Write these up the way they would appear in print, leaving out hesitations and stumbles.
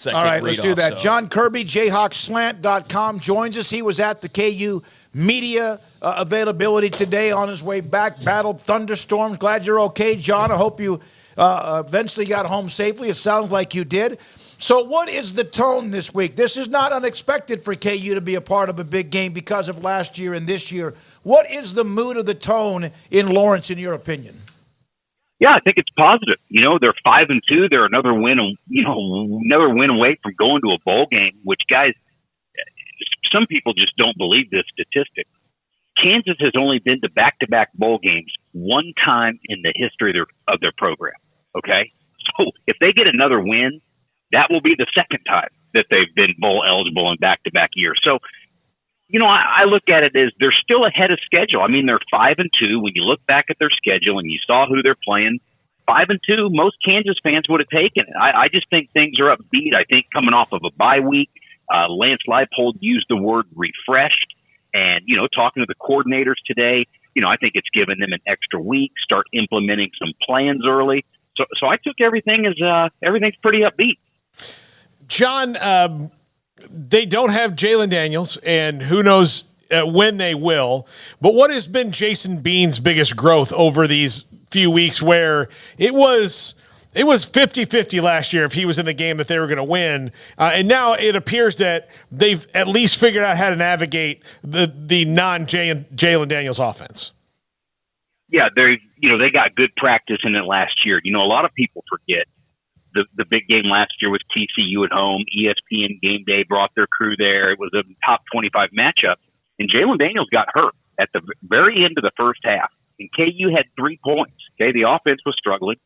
second All right, let's do that. So. Jon Kirby, jayhawkslant.com, joins us. He was at the KU media availability today on his way back, battled thunderstorms. Glad you're okay, John. I hope you eventually got home safely. It sounds like you did. So what is the tone this week? This is not unexpected for KU to be a part of a big game because of last year and this year. What is the mood of the tone in Lawerence, in your opinion? Yeah, I think it's positive. They're 5-2. They're another win away from going to a bowl game, which, guys, some people just don't believe this statistic. Kansas has only been to back-to-back bowl games one time in the history of their program, okay? So if they get another win, that will be the second time that they've been bowl eligible in back-to-back years. So, I look at it as they're still ahead of schedule. I mean, they're 5-2. When you look back at their schedule and you saw who they're playing, 5-2, most Kansas fans would have taken it. I just think things are upbeat. I think coming off of a bye week, Lance Leipold used the word refreshed. And, talking to the coordinators today, I think it's given them an extra week, start implementing some plans early. So I took everything as everything's pretty upbeat. John, they don't have Jalon Daniels, and who knows when they will. But what has been Jason Bean's biggest growth over these few weeks where it was 50-50 last year if he was in the game that they were going to win. And now it appears that they've at least figured out how to navigate the non-Jalon Daniels offense. Yeah, they got good practice in it last year. A lot of people forget the big game last year was TCU at home. ESPN Game Day brought their crew there. It was a top 25 matchup. And Jalon Daniels got hurt at the very end of the first half. And KU had 3 points. Okay, the offense was struggling.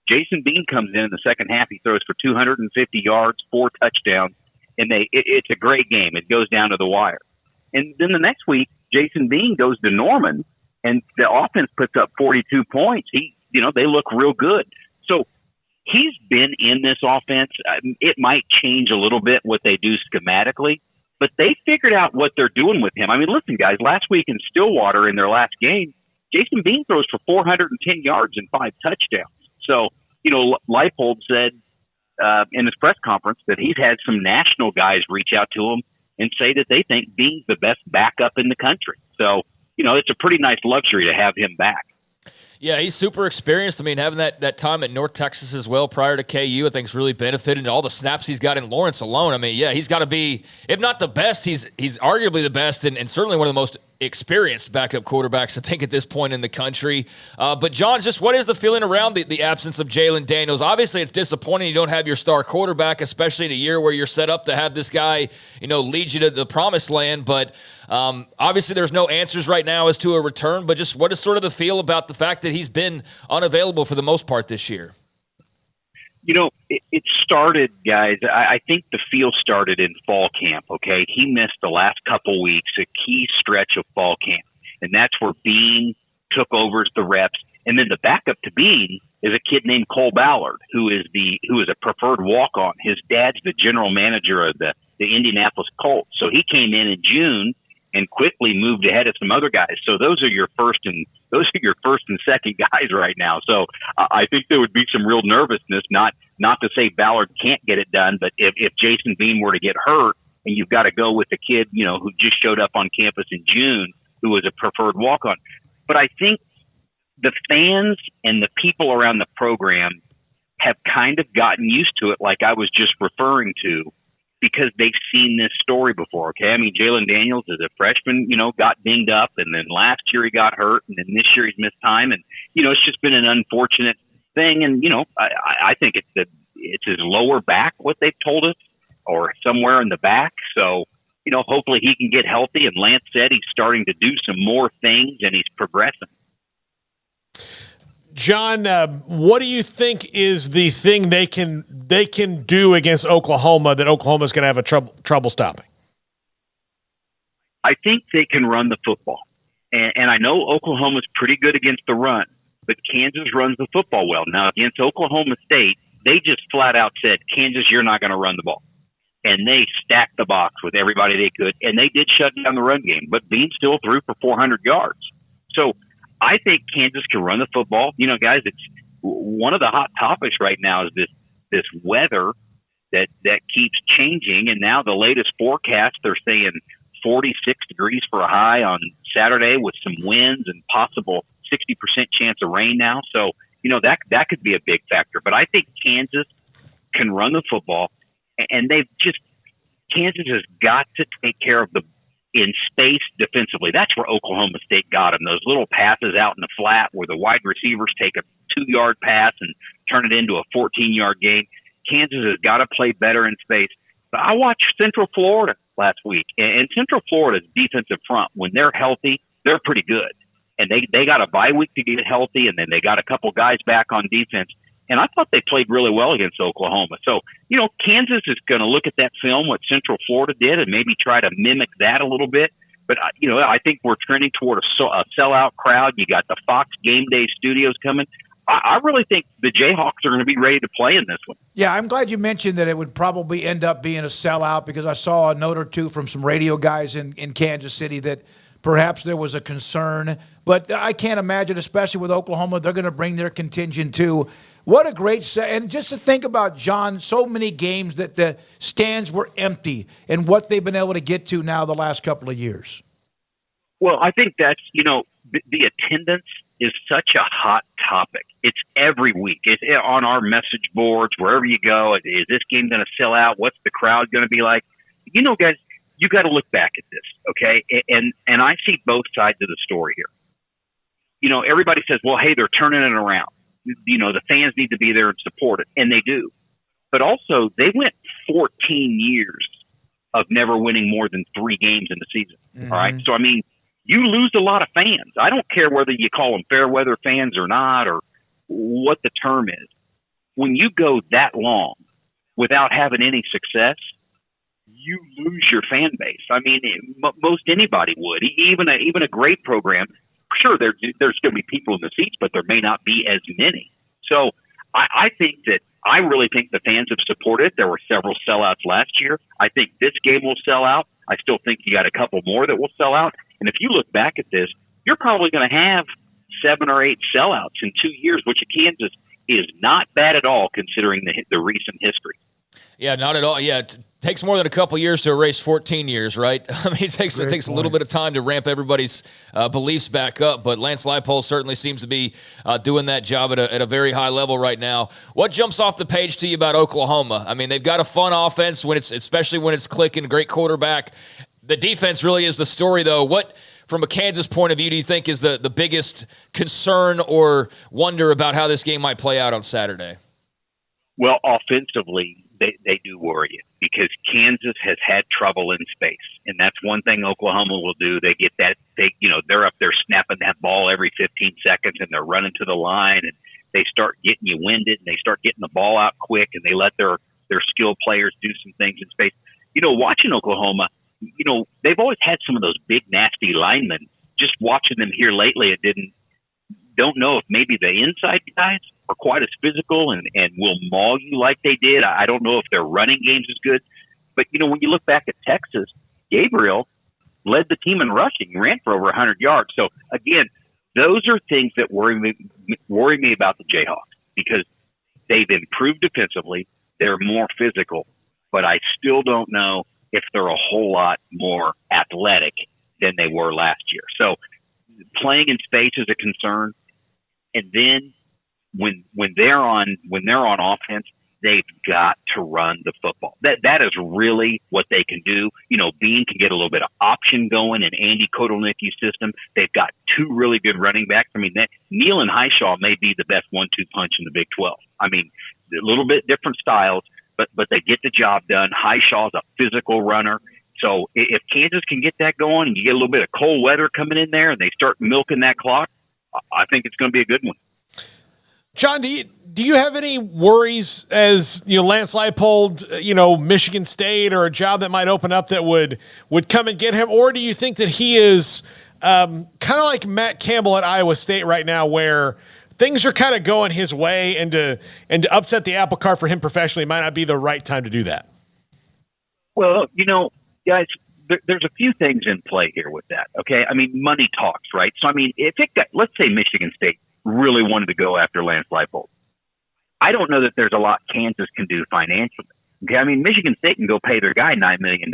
Jason Bean comes in the second half. He throws for 250 yards, 4 touchdowns, and it's a great game. It goes down to the wire. And then the next week, Jason Bean goes to Norman, and the offense puts up 42 points. They look real good. So he's been in this offense. It might change a little bit what they do schematically, but they figured out what they're doing with him. I mean, listen, guys, last week in Stillwater in their last game, Jason Bean throws for 410 yards and 5 touchdowns. So, Leipold said in his press conference that he's had some national guys reach out to him and say that they think Bean's the best backup in the country. So, it's a pretty nice luxury to have him back. Yeah, he's super experienced. I mean, having that time at North Texas as well prior to KU, I think has really benefited. And all the snaps he's got in Lawerence alone, I mean, yeah, he's got to be, if not the best, he's arguably the best and certainly one of the most experienced backup quarterbacks, I think, at this point in the country. But, John, just what is the feeling around the absence of Jalon Daniels? Obviously, it's disappointing you don't have your star quarterback, especially in a year where you're set up to have this guy, lead you to the promised land. But obviously there's no answers right now as to a return. But just what is sort of the feel about the fact that he's been unavailable for the most part this year? It started, guys. I think the feel started in fall camp, okay? He missed the last couple weeks, a key stretch of fall camp. And that's where Bean took over the reps. And then the backup to Bean is a kid named Cole Ballard, who is a preferred walk-on. His dad's the general manager of the Indianapolis Colts. So he came in June and quickly moved ahead of some other guys. So those are your first and second guys right now. So I think there would be some real nervousness, not to say Ballard can't get it done, but if Jason Bean were to get hurt and you've got to go with the kid, who just showed up on campus in June, who was a preferred walk-on. But I think the fans and the people around the program have kind of gotten used to it, like I was just referring to, because they've seen this story before, okay? I mean, Jalon Daniels is a freshman, got dinged up, and then last year he got hurt, and then this year he's missed time, and, it's just been an unfortunate thing, and, I think it's his lower back, what they've told us, or somewhere in the back, so, hopefully he can get healthy, and Lance said he's starting to do some more things, and he's progressing. John, what do you think is the thing they can do against Oklahoma that Oklahoma's going to have a trouble stopping? I think they can run the football. And I know Oklahoma's pretty good against the run, but Kansas runs the football well. Now, against Oklahoma State, they just flat out said, Kansas, you're not going to run the ball. And they stacked the box with everybody they could, and they did shut down the run game. But Bean still threw for 400 yards. So I think Kansas can run the football. Guys, it's one of the hot topics right now is this weather that keeps changing. And now the latest forecast, they're saying 46 degrees for a high on Saturday with some winds and possible 60% chance of rain now. So, that could be a big factor. But I think Kansas can run the football, and Kansas has got to take care of in space defensively. That's where Oklahoma State got them. Those little passes out in the flat where the wide receivers take a 2-yard pass and turn it into a 14-yard gain. Kansas has got to play better in space. But I watched Central Florida last week, and Central Florida's defensive front, when they're healthy, they're pretty good. And they got a bye week to get healthy, and then they got a couple guys back on defense. And I thought they played really well against Oklahoma. So, Kansas is going to look at that film, what Central Florida did, and maybe try to mimic that a little bit. But, I think we're trending toward a sellout crowd. You got the Fox Game Day studios coming. I really think the Jayhawks are going to be ready to play in this one. Yeah, I'm glad you mentioned that it would probably end up being a sellout, because I saw a note or two from some radio guys in Kansas City that perhaps there was a concern. But I can't imagine, especially with Oklahoma, they're going to bring their contingent too. What a great set. And just to think about, John, so many games that the stands were empty and what they've been able to get to now the last couple of years. Well, I think that's, the attendance is such a hot topic. It's every week. It's on our message boards, wherever you go. Is this game going to sell out? What's the crowd going to be like? Guys, you got to look back at this, okay? And I see both sides of the story here. Everybody says, well, hey, they're turning it around. The fans need to be there and support it, and they do. But also, they went 14 years of never winning more than 3 games in the season, all right? So, you lose a lot of fans. I don't care whether you call them fair weather fans or not, or what the term is. When you go that long without having any success, you lose your fan base. Most anybody would, even a great program. Sure, there's going to be people in the seats, but there may not be as many. So I really think the fans have supported. There were several sellouts last year. I think this game will sell out. I still think you got a couple more that will sell out. And if you look back at this, you're probably going to have 7 or 8 sellouts in 2 years, which at Kansas is not bad at all considering the recent history. Yeah, not at all. Yeah, it takes more than a couple years to erase 14 years, right? It takes a little bit of time to ramp everybody's beliefs back up, but Lance Leipold certainly seems to be doing that job at a very high level right now. What jumps off the page to you about Oklahoma? They've got a fun offense, especially when it's clicking, great quarterback. The defense really is the story, though. What, from a Kansas point of view, do you think is the biggest concern or wonder about how this game might play out on Saturday? Well, offensively, they do worry you, because Kansas has had trouble in space, and that's one thing Oklahoma will do. They get that they're up there snapping that ball every 15 seconds, and they're running to the line, and they start getting you winded, and they start getting the ball out quick, and they let their skilled players do some things in space. Watching Oklahoma, they've always had some of those big nasty linemen. Just watching them here lately, don't know if maybe the inside guys are quite as physical and will maul you like they did. I don't know if their running game's is good. But, when you look back at Texas, Gabriel led the team in rushing. He ran for over 100 yards. So, again, those are things that worry me about the Jayhawks, because they've improved defensively. They're more physical. But I still don't know if they're a whole lot more athletic than they were last year. So playing in space is a concern. And then when they're on offense, they've got to run the football. That is really what they can do. Bean can get a little bit of option going in Andy Kotelnicki's system. They've got 2 really good running backs. Neal and Highshaw may be the best 1-2 punch in the Big 12. A little bit different styles, but they get the job done. Highshaw's a physical runner. So if Kansas can get that going and you get a little bit of cold weather coming in there and they start milking that clock, I think it's going to be a good one. John, do you have any worries as Lance Leipold, Michigan State, or a job that might open up that would come and get him? Or do you think that he is kind of like Matt Campbell at Iowa State right now, where things are kind of going his way, and to upset the apple cart for him professionally might not be the right time to do that? Well, guys, there's a few things in play here with that. Okay. Money talks, right? So, if let's say Michigan State really wanted to go after Lance Leipold, I don't know that there's a lot Kansas can do financially. Okay, I mean, Michigan State can go pay their guy $9 million,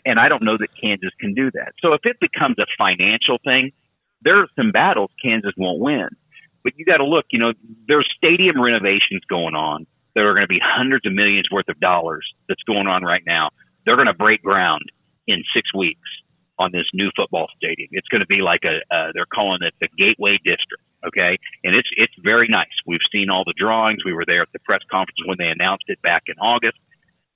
and I don't know that Kansas can do that. So if it becomes a financial thing, there are some battles Kansas won't win. But you got to look, there's stadium renovations going on. There are going to be hundreds of millions worth of dollars that's going on right now. They're going to break ground in 6 weeks on this new football stadium. It's going to be like they're calling it the Gateway District. Okay. And it's very nice. We've seen all the drawings. We were there at the press conference when they announced it back in August.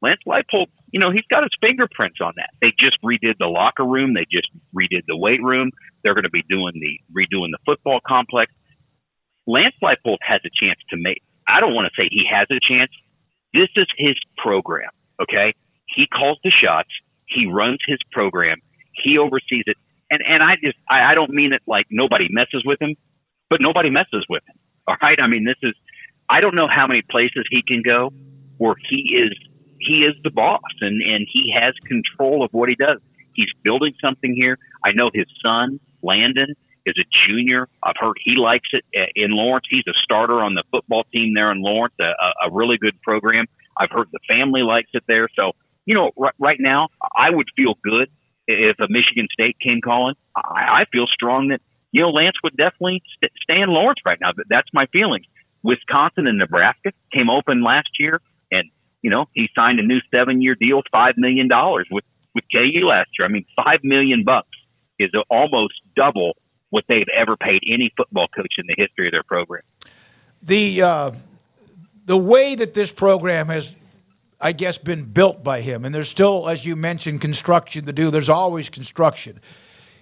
Lance Leipold, he's got his fingerprints on that. They just redid the locker room. They just redid the weight room. They're going to be redoing the football complex. Lance Leipold has a chance to make, I don't want to say he has a chance. This is his program. Okay. He calls the shots. He runs his program. He oversees it. And I don't mean it like nobody messes with him, but nobody messes with him. All right. I mean, I don't know how many places he can go where he is the boss and he has control of what he does. He's building something here. I know his son, Landon, is a junior. I've heard he likes it in Lawerence. He's a starter on the football team there in Lawerence, a really good program. I've heard the family likes it there. So, right now, I would feel good if a Michigan State came calling. I feel strong that, Lance would definitely stay in Lawerence right now. That's my feelings. Wisconsin and Nebraska came open last year, and, he signed a new 7-year deal, $5 million with KU last year. I mean, $5 million is almost double what they've ever paid any football coach in the history of their program. The way that this program has, I guess, been built by him, and there's still, as you mentioned, construction to do. There's always construction.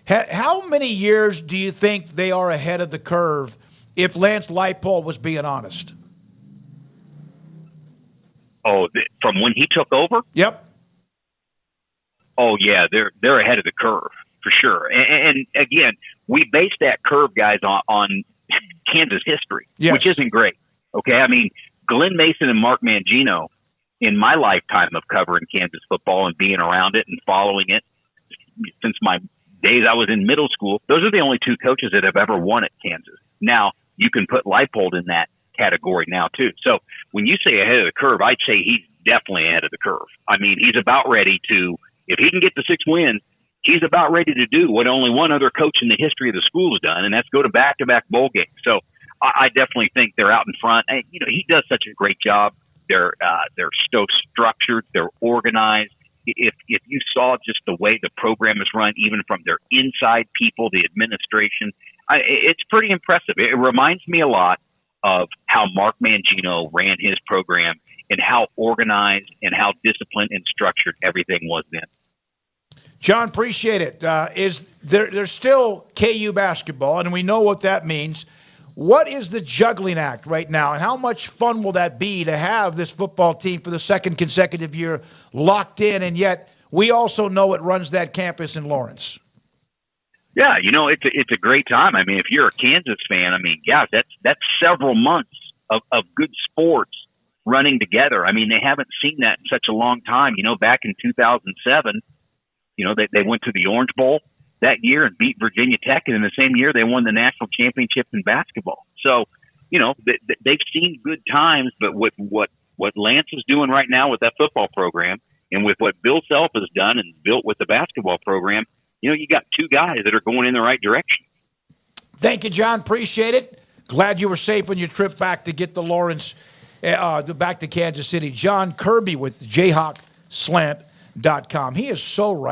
How many years do you think they are ahead of the curve if Lance Leipold was being honest? Oh, from when he took over? Yep. Oh, yeah, they're ahead of the curve for sure. And again, we base that curve, guys, on Kansas history, yes, which isn't great. Okay, I mean, Glenn Mason and Mark Mangino, in my lifetime of covering Kansas football and being around it and following it since my days I was in middle school, those are the only two coaches that have ever won at Kansas. Now, you can put Leipold in that category now, too. So when you say ahead of the curve, I'd say he's definitely ahead of the curve. I mean, he's about ready to, if he can get the 6 wins, he's about ready to do what only one other coach in the history of the school has done, and that's go to back-to-back bowl games. So I definitely think they're out in front. And, he does such a great job. They're so structured. They're organized. If you saw just the way the program is run, even from their inside people, the administration, it's pretty impressive. It reminds me a lot of how Mark Mangino ran his program and how organized and how disciplined and structured everything was then. John, appreciate it. There's still KU basketball, and we know what that means. What is the juggling act right now, and how much fun will that be to have this football team for the second consecutive year locked in, and yet we also know it runs that campus in Lawerence? Yeah, it's a great time. I mean, if you're a Kansas fan, I mean, gosh, that's several months of good sports running together. I mean, they haven't seen that in such a long time. Back in 2007, they went to the Orange Bowl that year and beat Virginia Tech, and in the same year they won the national championship in basketball. So, they've seen good times, but with what Lance is doing right now with that football program and with what Bill Self has done and built with the basketball program, you got two guys that are going in the right direction. Thank you, John. Appreciate it. Glad you were safe on your trip back to get the Lawerence, back to Kansas City. Jon Kirby with JayhawkSlant.com. He is so right.